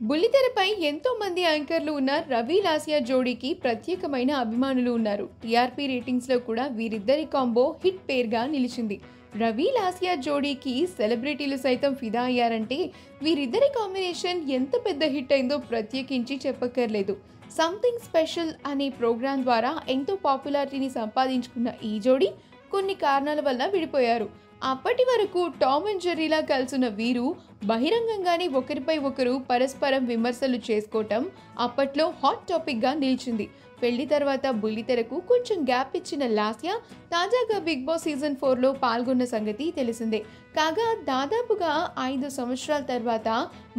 బుల్లితెరపై ఎంతో మంది యాంకర్లు ఉన్న రవి లాసియా జోడీకి ప్రత్యేకమైన అభిమానులు ఉన్నారు. టీఆర్పీ రేటింగ్స్ లో కూడా వీరిద్దరి కాంబో హిట్ పేర్గా నిలిచింది. రవి లాసియా జోడీకి సెలబ్రిటీలు సైతం ఫిదా అయ్యారంటే వీరిద్దరి కాంబినేషన్ ఎంత పెద్ద హిట్ అయిందో ప్రత్యేకించి చెప్పక్కర్లేదు. సంథింగ్ స్పెషల్ అనే ప్రోగ్రాం ద్వారా ఎంతో పాపులారిటీని సంపాదించుకున్న ఈ జోడీ కొన్ని కారణాల వల్ల విడిపోయారు. అప్పటి వరకు టామ్ అండ్ జెర్రీలా కలిసిన వీరు బహిరంగంగానే ఒకరిపై ఒకరు పరస్పరం విమర్శలు చేసుకోవటం అప్పట్లో హాట్ టాపిక్గా నిలిచింది. పెళ్లి తర్వాత బుల్లితెరకు కొంచెం గ్యాప్ ఇచ్చిన లాసియా తాజాగా బిగ్ బాస్ సీజన్ 4లో పాల్గొన్న సంగతి తెలిసిందే. కాగా దాదాపుగా 5 సంవత్సరాల తర్వాత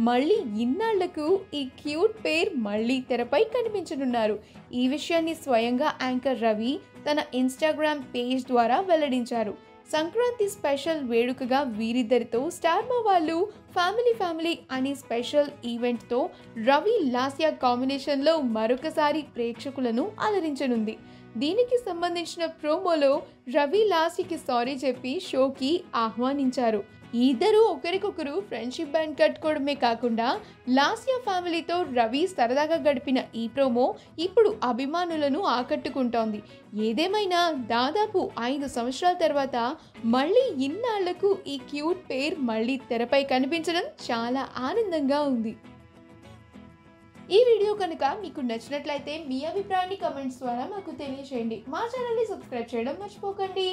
మళ్ళీ ఇన్నాళ్లకు ఈ క్యూట్ పేర్ మళ్ళీ తెరపై కనిపించనున్నారు. ఈ విషయాన్ని స్వయంగా యాంకర్ రవి తన ఇన్స్టాగ్రామ్ పేజ్ ద్వారా వెల్లడించారు. సంక్రాంతి స్పెషల్ వేడుకగా వీరిద్దరితో స్టార్ మా వాళ్ళు ఫ్యామిలీ అనే స్పెషల్ ఈవెంట్తో రవి లాసియా కాంబినేషన్లో మరొకసారి ప్రేక్షకులను అలరించనుంది. దీనికి సంబంధించిన ప్రోమోలో రవి లాసియాకి సారీ చెప్పి షోకి ఆహ్వానించారు. ఇద్దరు ఒకరికొకరు ఫ్రెండ్షిప్ బ్యాండ్ కట్టుకోవడమే కాకుండా లాసియా ఫ్యామిలీతో రవి సరదాగా గడిపిన ఈ ప్రోమో ఇప్పుడు అభిమానులను ఆకట్టుకుంటోంది. ఏదేమైనా దాదాపు 5 సంవత్సరాల తర్వాత మళ్ళీ ఇన్నాళ్లకు ఈ క్యూట్ పేర్ మళ్ళీ తెరపై కనిపించడం చాలా ఆనందంగా ఉంది. ఈ వీడియో కనుక మీకు నచ్చినట్లయితే మీ అభిప్రాయాన్ని కమెంట్స్ ద్వారా మాకు తెలియజేయండి. మా ఛానల్ని సబ్స్క్రైబ్ చేయడం మర్చిపోకండి.